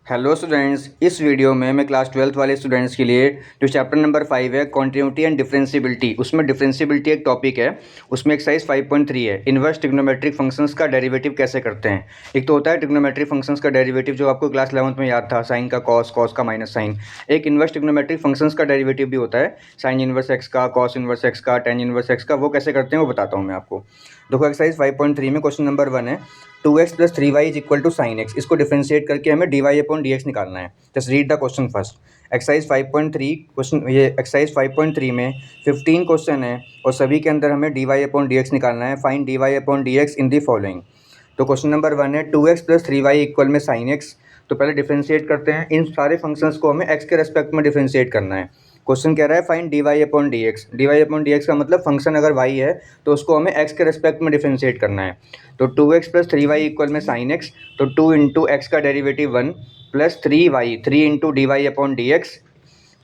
Hello students, इस video में मैं क्लास 12th वाले स्टूडेंट्स के लिए जो चैप्टर नंबर 5 है कॉन्टिन्यूटी एंड डिफरेंशियबिलिटी, उसमें डिफरेंशियबिलिटी एक टॉपिक है। उसमें एक्सरसाइज 5.3 है, इन्वर्स ट्रिग्नोमेट्रिक फंक्शंस का डेरिवेटिव कैसे करते हैं। एक तो होता है ट्रिग्नोमेट्रिक फंक्शंस का डेरिवेटिव जो आपको क्लास 11th में याद था, साइन का कॉस, कॉस का माइनस साइन। एक इन्वर्स ट्रिग्नोमेट्रिक फंक्शंस का डेरिवेटिव भी होता है, साइन इन्वर्स एक्स का, कॉस इन्वर्स एक्स का, टेन इन्वर्स एक्स का। वो कैसे करते हैं वो बताता हूँ मैं आपको। देखो एक्सरसाइज 5.3 में क्वेश्चन नंबर 1 है 2x + 3y is equal to sine x. इसको डिफरेंशिएट करके हमें dy/dx निकालना है। Just read the question first. Exercise 5.3 question, ये एक्सरसाइज 5.3 में 15 क्वेश्चन है और सभी के अंदर हमें dy/dx निकालना है। Find dy/dx in the following. तो क्वेश्चन नंबर 1 है 2x + 3y इक्वल में साइन एक्स। तो पहले डिफरेंशिएट करते हैं। इन सारे फंक्शंस को हमें x के रेस्पेक्ट में डिफरेंशिएट करना है। क्वेश्चन कह रहा है फाइंड dy/dx। dy/dx का मतलब फंक्शन अगर y है तो उसको हमें x के रेस्पेक्ट में डिफरेंशिएट करना है। तो 2x + 3y इक्वल में साइन एक्स, तो 2 इंटू एक्स का derivative 1 plus 3y 3 into dy/dx।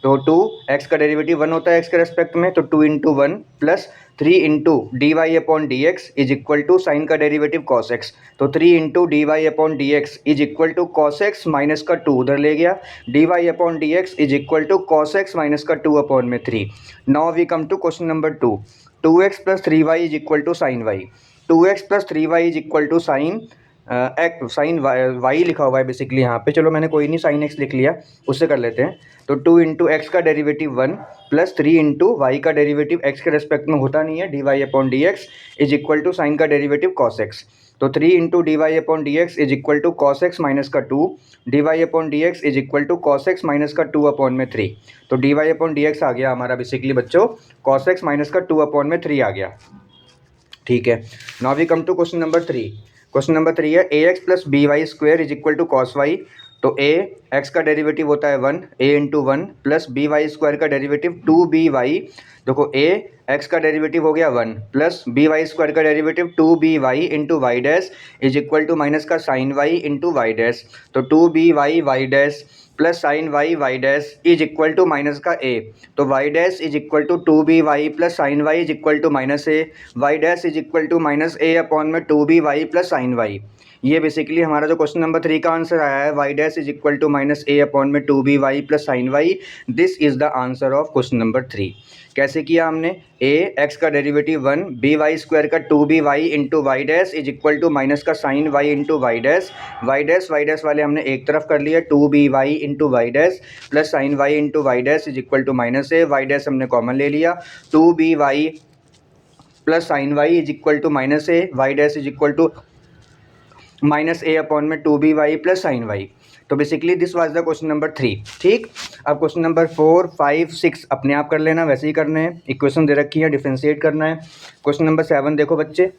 तो 2x का डेरिवेटिव 1 होता है x के रेस्पेक्ट में, तो 2 into 1 plus 3 into dy/dx is equal to sine का डेरिवेटिव cos x। तो 3 into dy/dx is equal to cos x minus का 2 उधर ले गया। dy/dx is equal to cos x minus का 2/3। Now we come to question number 2। 2x + 3y is equal to sine y। 2x + 3y is equal to sine sine y लिखा हुआ है basically यहाँ पे। चलो मैंने कोई नहीं, साइन एक्स लिख लिया, उससे कर लेते हैं। तो 2 इंटू एक्स का डेरिवेटिव 1 प्लस 3 इंटू वाई का डेरिवेटिव एक्स के रेस्पेक्ट में होता नहीं है, dy/dx is equal to sine का डेरिवेटिव cos x। तो 3 into dy/dx is equal to cos x minus का 2, dy/dx is equal to cos x minus का 2/3। तो dy/dx आ गया हमारा बेसिकली बच्चों cos x माइनस का 2/3 आ गया। ठीक है, now we come to question number 3। Question number 3 है ax + by² is equal to cos y। तो a x का डेरिवेटिव होता है 1, a इंटू 1 प्लस by² का डेरिवेटिव 2by। देखो a x का डेरिवेटिव हो गया 1 प्लस by² का derivative 2by into y dash is equal to minus का sine y into y dash. तो 2by y dash plus sine y y dash is equal to minus का a। तो y dash is equal to 2by plus sine y is equal to minus a। Y dash is equal to minus a/में 2by plus sine y. ये basically हमारा जो question number 3 का answer आया है, y dash is equal to minus a/में 2by plus sine y. This is the answer of question number 3। कैसे किया हमने, a x का डेरिवेटिव 1 by² का 2by into y dash is equal to minus का sine y into y dash. Y dash वाले हमने एक तरफ कर लिया, 2by into y dash plus sine y into y dash is equal to minus a। Y dash हमने common ले लिया, 2by plus sine y is equal to minus a। Y dash is equal to minus a/में 2by plus sine y. तो basically this was the question number 3। ठीक, अब question number 4, 5, 6 अपने आप कर लेना, वैसे ही करने हैं। इक्वेशन दे रखी है, डिफरेंशिएट करना है। क्वेश्चन नंबर 7 देखो बच्चे,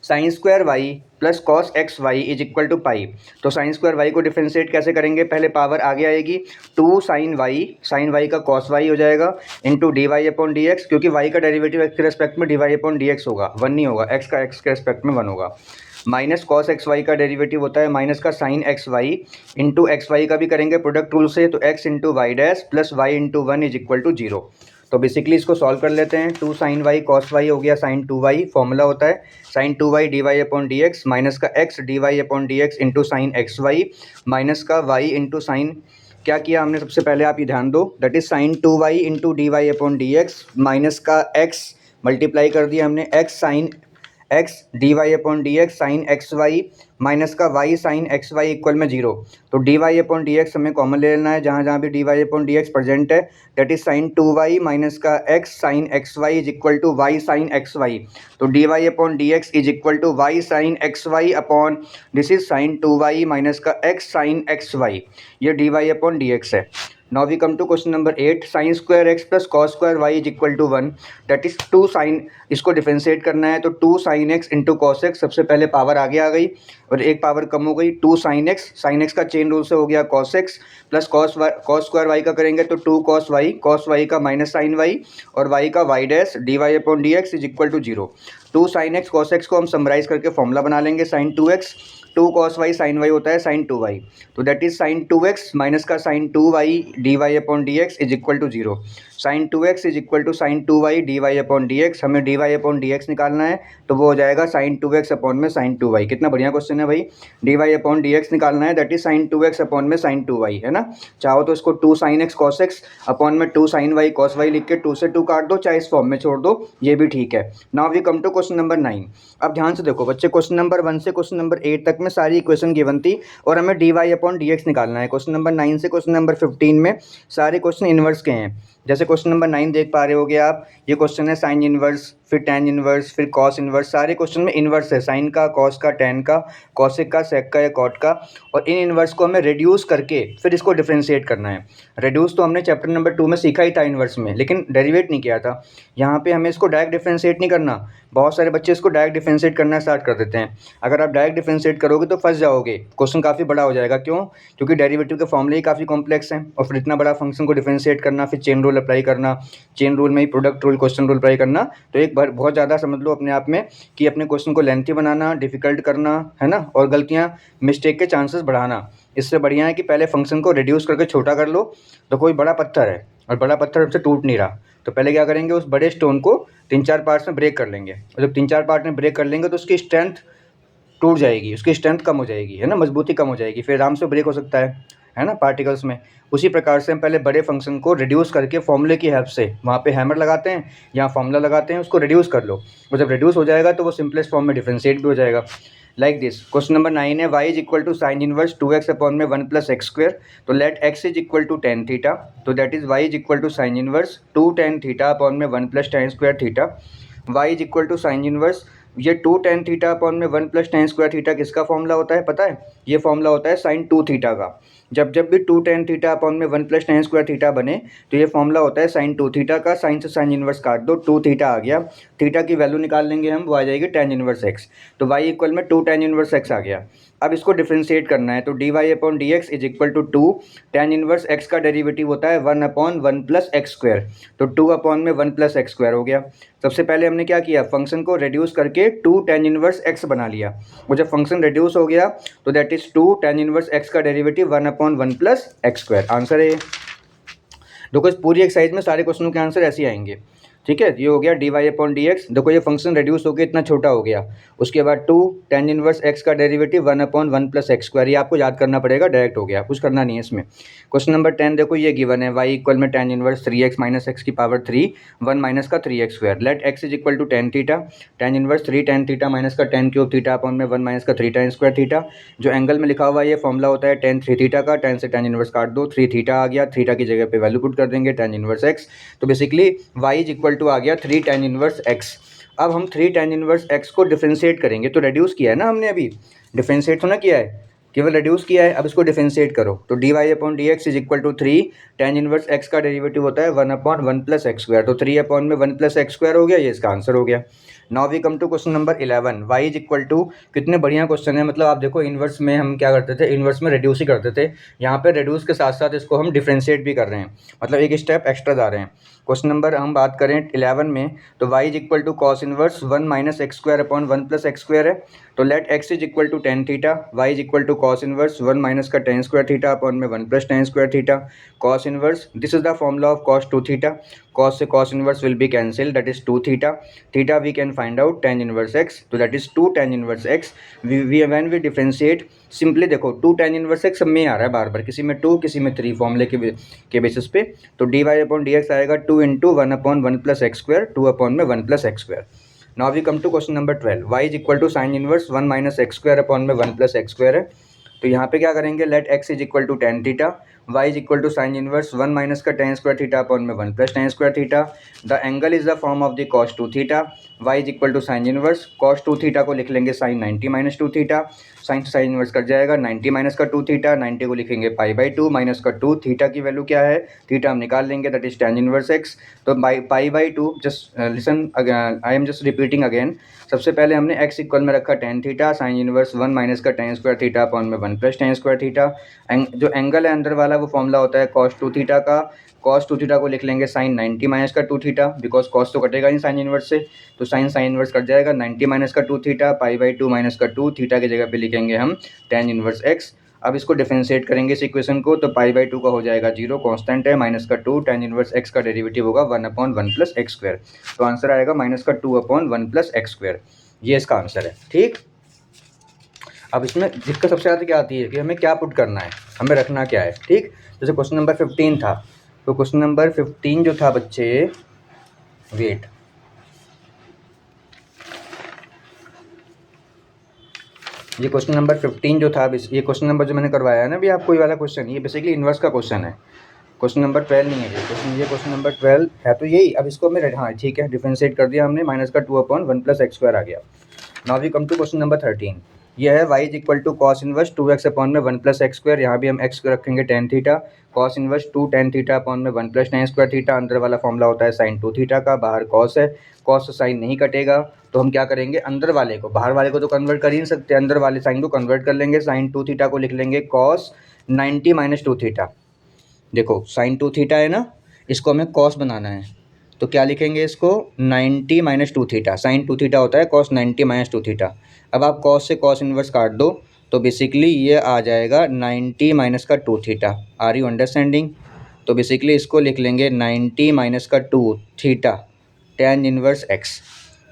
sin² y plus cos x y is equal to pi. तो sin² y को डिफरेंशिएट कैसे करेंगे, पहले पावर आगे आएगी 2 sin y का cos y हो जाएगा इंटू dy/dx, क्योंकि y का डेरिवेटिव x के रेस्पेक्ट में dy/dx होगा, 1 नहीं होगा, x का x के रेस्पेक्ट में 1 होगा। माइनस cos एक्स वाई का डेरिवेटिव होता है माइनस का sine x y into x y का भी करेंगे प्रोडक्ट रूल से, तो x into y dash plus y into 1 is equal to 0। तो बेसिकली इसको सॉल्व कर लेते हैं। 2 sin y cos y हो गया sin 2y, फॉर्मूला होता है sin 2y dy/dx माइनस का x dy/dx into sine x y minus का y इंटू साइन, क्या किया हमने सबसे पहले आप ये ध्यान दो, that is sin 2y into dy/dx minus का x मल्टीप्लाई कर दिया हमने x sine x dy/dx sine x y minus का y sine x y equal में 0। तो dy/dx हमें कॉमन ले लेना है, जहाँ जहाँ भी dy/dx प्रेजेंट है, that is sine 2y minus का x sine x y is equal to y sine x y. तो dy/dx is equal to y sine x y upon this is sine 2y minus का x sine x y. ये dy/dx है। Now we come to question number 8, sin² x plus cos² y is equal to 1, that is 2 sine, इसको differentiate करना है। तो 2 sin x into cos x, सबसे पहले power आगे आ गई और एक पावर कम हो गई, 2 sin x का चेन रूल से हो गया cos x plus cos² y का करेंगे तो 2 cos y का माइनस साइन y और y का y dash dy/dx is equal to 0। 2 sin x cos x को हम समराइज करके फॉर्मूला बना लेंगे sin 2x। Two cos y sine y होता है साइन टू वाई, तो that is sine two x minus का sine two y d y upon d x is equal to zero. Sine two x is equal to sine two y d y upon d x, हमें d y upon d x निकालना है, तो वो हो जाएगा sine two x upon में sine two y. कितना बढ़िया क्वेश्चन है भाई, d y upon d x निकालना है, that is sine two x upon में साइन टू वाई, है ना। चाहो तो इसको two sine x cos x upon में two sine y cos y लिख के टू से टू काट दो, चाहे इस फॉर्म में छोड़ दो, ये भी ठीक है। Now we come to question number 9। अब ध्यान से देखो बच्चे, क्वेश्चन नंबर 1 से क्वेश्चन नंबर 8 तक में सारी इक्वेशन गिवन थी और हमें d y upon d x निकालना है। क्वेश्चन नंबर 9 से क्वेश्चन नंबर 15 में सारे क्वेश्चन इनवर्स के हैं। जैसे क्वेश्चन नंबर 9 देख पा रहे होगे आप, ये क्वेश्चन है साइन इनवर्स, फिर टेन इनवर्स, फिर कॉस इनवर्स, सारे क्वेश्चन में इनवर्स है, साइन का, कॉस का, टेन का, कॉसिक का, सेक का या कॉट का। और इन इनवर्स को हमें रिड्यूस करके फिर इसको डिफ्रेंशिएट करना है। रिड्यूस तो हमने चैप्टर नंबर 2 में सीखा ही था इनवर्स में, लेकिन डेरिवेट नहीं किया था। यहाँ पे हमें इसको डायरेक्ट डिफ्रेंशिएट नहीं करना। बहुत सारे बच्चे इसको डायरेक्ट डिफ्रेंशिएट करना स्टार्ट कर देते हैं। अगर आप डायरेक्ट डिफ्रेंशिएट करोगे तो फंस जाओगे, क्वेश्चन काफ़ी बड़ा हो जाएगा। क्यों? क्योंकि डेरिवेटिव के फॉर्मूले ही काफ़ी कॉम्प्लेक्स हैं, और फिर इतना बड़ा फंक्शन को डिफ्रेंशिएट करना, फिर चेन रूल अप्लाई करना, चेन रूल में ही product rule, question rule apply करना, तो एक बार बहुत ज़्यादा समझ लो अपने आप में कि अपने क्वेश्चन को लेंथी बनाना, डिफिकल्ट करना, है ना, और गलतियाँ, मिस्टेक के चांसेस बढ़ाना। इससे बढ़िया है कि पहले फंक्शन को रिड्यूस करके छोटा कर लो। तो कोई बड़ा पत्थर है और बड़ा पत्थर हमसे टूट नहीं रहा, तो पहले क्या करेंगे, उस बड़े स्टोन को 3-4 पार्ट्स में ब्रेक कर लेंगे, और जब 3-4 पार्ट में ब्रेक कर लेंगे तो उसकी स्ट्रेंथ टूट जाएगी, उसकी स्ट्रेंथ कम हो जाएगी, है ना, मजबूती कम हो जाएगी, फिर आराम से ब्रेक हो सकता है ना, पार्टिकल्स में। उसी प्रकार से हम पहले बड़े फंक्शन को रिड्यूस करके फॉर्मूले की हेल्प से, वहाँ पे हैमर लगाते हैं, यहाँ फॉर्मूला लगाते हैं, उसको रिड्यूस कर लो, और जब रिड्यूस हो जाएगा तो वो सिंपलेस्ट फॉर्म में डिफ्रेंशिएट भी हो जाएगा। लाइक दिस, क्वेश्चन नंबर 9 है, y is equal to sine inverse 2x upon में 1 प्लस एक्स स्क्वायर, तो let x is equal to tan theta, तो that is y is equal to sine inverse 2 tan theta upon में 1 plus tan square theta. y is equal to sine inverse, ये 2 tan theta upon में 1 plus tan square theta किसका formula होता है पता है? ये फॉर्मूला होता है साइन 2 थीटा का। जब भी 2 टेन थीटा अपॉन में 1 प्लस टेन स्क्वायर थीटा बने, तो ये फॉर्मूला होता है साइन 2 थीटा का। साइन से साइन इनवर्स काट दो, 2 थीटा आ गया, थीटा की वैल्यू निकाल लेंगे हम, वो आ जाएगी टेन इनवर्स एक्स, तो y इक्वल में 2 टेन इनवर्स एक्स आ गया। अब इसको डिफ्रेंशिएट करना है, तो d y upon d x is equal to 2 tan inverse x का डेरिवेटिव होता है 1 अपॉन 1 प्लस एक्स स्क्वायर, तो 2 अपॉन में 1 प्लस एक्स स्क्वायर हो गया। सबसे पहले हमने क्या किया, फंक्शन को रिड्यूस करके 2 टेन इनवर्स एक्स बना लिया। वो जब फंक्शन रिड्यूस हो गया तो that is 2 tan inverse x का derivative 1 upon 1 plus x square. Answer है। देखो इस पूरी एक्सरसाइज में सारे क्वेश्चनों के आंसर ऐसे ही आएंगे, ठीक है। ये हो गया d y upon d x. देखो ये फंक्शन रिड्यूस होकर इतना छोटा हो गया, उसके बाद 2 टेन इनवर्स एक्स का derivative 1 upon 1 plus x square, ये आपको याद करना पड़ेगा, डायरेक्ट हो गया, कुछ करना नहीं है इसमें। क्वेश्चन नंबर 10 देखो ये गिवन है, वाई इक्वल में tan inverse 3x minus x की पावर 3 1 माइनस का 3x square, let x is equal to tan theta, tan inverse 3 tan theta minus का टेन क्यूब थीटा अपॉन में 1 माइनस का 3 tan square theta. जो angle में लिखा हुआ है ये फॉर्मूला होता है टेन 3 थीटा का, टेन से टेन इनवर्स काट दो, 3 थीटा आ गया, थीटा की जगह पे वैल्यू पुट कर देंगे टेन इनवर्स एक्स, तो basically y is equal to आ गया 3 टेन इनवर्स एक्स। अब हम 3 टेन इनवर्स एक्स को डिफ्रेंशिएट करेंगे, तो रिड्यूस किया है ना हमने, अभी डिफ्रेंशिएट तो ना किया है, केवल रिड्यूस किया है। अब इसको डिफ्रेंशिएट करो, तो d y upon d x is equal to 3 tan inverse x का डेरिवेटिव होता है 1 अपॉन 1 प्लस एक्स स्क्वायर, तो 3 अपॉन में 1 प्लस एक्स स्क्वायर हो गया, ये इसका आंसर हो गया। Now we come to question number 11, y is equal to, कितने बढ़िया क्वेश्चन है। मतलब आप देखो इन्वर्स में हम क्या करते थे, इन्वर्स में रिड्यूस ही करते थे, यहाँ पे रिड्यूस के साथ साथ इसको हम डिफ्रेंशिएट भी कर रहे हैं, मतलब एक स्टेप एक्स्ट्रा जा रहे हैं। क्वेश्चन नंबर हम बात करें 11 में, तो y is equal to cos inverse 1 minus x square upon 1 plus x square है, तो let x is equal to tan theta, y is equal to cos inverse 1 minus का टेन स्क्वायर थीटा अपॉन में 1 plus tan square theta. Cos inverse, this is the formula of cos 2 theta, cos से cos inverse will be cancel, that is 2 theta, theta we can find out tan inverse x, तो that is 2 tan inverse x। When we differentiate simply देखो 2 tan inverse x सब में आ रहा है बार बार, किसी में 2 किसी में 3 फॉर्मूले के बेसिस पे, तो d y upon d x आएगा 2 into 1 upon 1 plus x square, 2 upon में 1 plus x square. Now we come to question number 12, y is equal to sine inverse 1 minus x square upon में 1 plus x square है, तो यहाँ पे क्या करेंगे, let x is equal to tan theta, y is equal to sine inverse 1 minus का tan square theta upon में 1 plus tan square theta. The angle is the form of the cos 2 theta, y is equal to sine inverse cos 2 theta को लिख लेंगे sine 90 minus 2 theta, sine से sine inverse cut जाएगा, 90 minus का 2 theta, 90 को लिखेंगे पाई by 2 minus का 2, theta की वैल्यू क्या है, थीटा हम निकाल लेंगे, that is tan inverse x, तो pi by 2, just listen I am just repeating again. सबसे पहले हमने x इक्वल में रखा tan theta, sine inverse 1 minus का टेन स्क्वायर थीटा अपॉन में 1 प्लस टेन स्क्वायर थीटा। जो एंगल है अंदर वाला वो फॉर्मूला होता है cos 2 थीटा का, cos 2 थीटा को लिख लेंगे साइन 90 माइनस का 2 थीटा, बिकॉज cos तो कटेगा नहीं साइन इनवर्स से, तो साइन इन्वर्स कट जाएगा, 90 माइनस का 2 थीटा, π/2 माइनस का 2 थीटा की जगह पे लिखेंगे हम tan इन्वर्स x। अब इसको डिफरेंशिएट करेंगे इस इक्वेशन को, तो π/2 का हो जाएगा 0, कांस्टेंट है, माइनस का 2, tan इन्वर्स x का डेरिवेटिव होगा 1/1 + x²। तो आंसर आएगा माइनस का 2/1 + x²। ये इसका आंसर है। ठीक, अब इसमें दिक्कत सबसे ज़्यादा क्या आती है कि हमें क्या पुट करना है, हमें रखना क्या है। ठीक, जैसे क्वेश्चन नंबर 15 था, तो क्वेश्चन नंबर 15 जो था बच्चे, वेट, ये क्वेश्चन नंबर 15 जो था, ये क्वेश्चन नंबर जो मैंने करवाया है ना अभी आपको, ये वाला क्वेश्चन, ये बेसिकली इन्वर्स का क्वेश्चन है। क्वेश्चन नंबर 12 नहीं है ये क्वेश्चन नंबर 12 है। तो यही, अब इसको हमें, हाँ ठीक है, डिफरेंशिएट कर दिया हमने, माइनस का 2/1 + x² आ गया। Now we come to question number 13। ये है y = cos inverse 2x/1 + x²। यहाँ भी हम x को रखेंगे tan theta, cos inverse 2 tan थीटा/1 + tan² theta. अंदर वाला फॉर्मूला होता है sin 2 थीटा का, बाहर cos है, cos से साइन नहीं कटेगा, तो हम क्या करेंगे, अंदर वाले को, बाहर वाले को तो कन्वर्ट कर ही नहीं सकते, अंदर वाले साइन को कन्वर्ट कर लेंगे। sin 2 थीटा को लिख लेंगे cos 90 - 2 थीटा। देखो sin 2 थीटा है ना, इसको हमें cos बनाना है, तो क्या लिखेंगे इसको, 90 - 2 थीटा। sin 2 थीटा होता है cos 90 - 2 थीटा। अब आप cos से cos इन्वर्स काट दो, तो बेसिकली ये आ जाएगा 90 माइनस का 2 थीटा। Are you understanding? तो बेसिकली इसको लिख लेंगे 90 - 2 थीटा tan इन्वर्स x।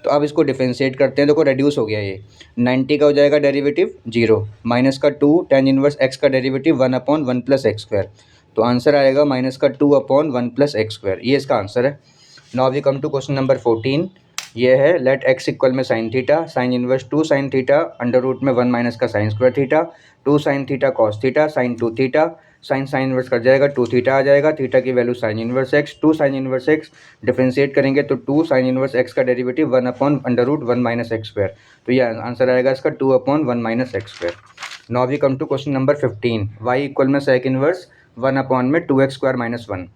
तो अब इसको डिफरेंशिएट करते हैं, देखो रेड्यूस हो गया, ये 90 का हो जाएगा डेरिवेटिव 0, माइनस का 2 tan इन्वर्स x का डेरिवेटिव 1/1 + x²। तो आंसर आएगा माइनस का 2/1 + x²। ये इसका आंसर है। Now we come to question number 14। ये है लेट x इक्वल में sin theta, sin inverse 2 sin theta √1 minus का sin² theta, 2 sin theta cos theta, sin 2 theta, sin inverse कर जाएगा 2 थीटा आ जाएगा, थीटा की value sin inverse x, 2 sin inverse x differentiate करेंगे तो 2 sin इन्वर्स x का डेरिवेटिव 1/√1 - x²। तो ये आंसर आएगा इसका 2/1 - x²। Now we come to question number 15। y equal में sec इन्वर्स 1/2x² - 1।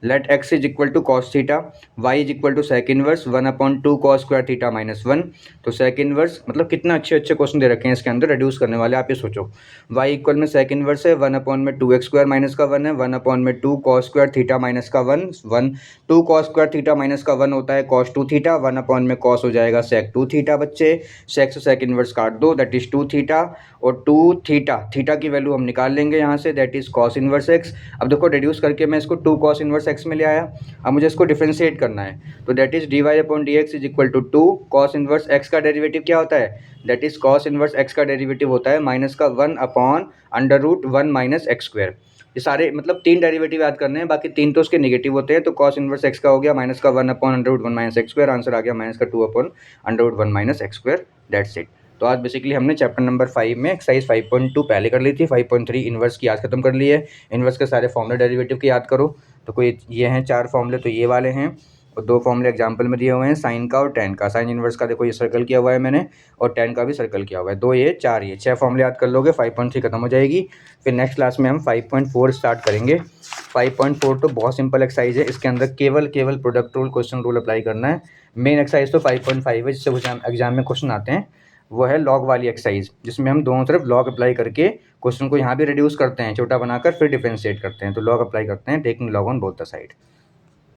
लेट x = cos theta, y = sec inverse 1/2 cos² theta -1। तो sec इन्वर्स मतलब कितना अच्छे क्वेश्चन दे रखे हैं इसके अंदर रेड्यूस करने वाले, आप ये सोचो। y इक्वल में sec इन्वर्स है 1/2x² - 1 है, 1/2 cos² थीटा -1, 2 cos² थीटा -1 होता है cos 2 थीटा, 1 cos हो जाएगा sec 2 थीटा। बच्चे sec से sec इन्वर्स काट दो, दैट इज 2 थीटा, और 2 थीटा की वैल्यू हम निकाल लेंगे यहाँ से, that is cos inverse x। अब देखो रेड्यूस करके मैं इसको 2 cos इन्वर्स x में ले आया। अब मुझे इसको डिफरेंशिएट करना है, तो that is dy/dx = 2 cos inverse x का डेरिवेटिव क्या होता है, that is cos inverse x का डेरिवेटिव होता है माइनस का 1/√1 - x²। ये सारे मतलब 3 डेरिवेटिव याद करने हैं, बाकी 3 तो उसके नेगेटिव होते हैं। तो cos इन्वर्स x का हो गया माइनस का 1/√1 - x², आंसर आ गया माइनस का 2/√1 - x²। That's it. तो आज बेसिकली हमने चैप्टर नंबर 5 में एक्सरसाइज 5.2 पहले कर ली थी, 5.3 इन्वर्स की आज खत्म कर ली है। इन्वर्स के सारे फॉर्मूले डेरिवेटिव की याद करो। तो कोई ये हैं 4 फॉर्मूले, तो ये वाले हैं, और 2 फॉर्मूले एग्जाम्पल में दिए हुए हैं, साइन का और tan का। साइन इन्वर्स का देखो ये सर्कल किया हुआ है मैंने, और tan का भी सर्कल किया हुआ है। 2 ये 4 ये 6 फॉर्मूले याद कर लोगे, 5.3 खत्म हो जाएगी। फिर नेक्स्ट क्लास में हम 5.4 स्टार्ट करेंगे। 5.4 तो बहुत सिंपल एक्सरसाइज है, इसके अंदर केवल product rule, question rule apply करना है। मेन एक्सरसाइज तो 5.5 है, जिससे एग्जाम में क्वेश्चन आते हैं, वो है लॉग वाली एक्सरसाइज, जिसमें हम दोनों तरफ लॉग अप्लाई करके क्वेश्चन को यहाँ भी रिड्यूस करते हैं, छोटा बनाकर फिर डिफरेंशिएट करते हैं। तो लॉग अप्लाई करते हैं, taking log on both the side.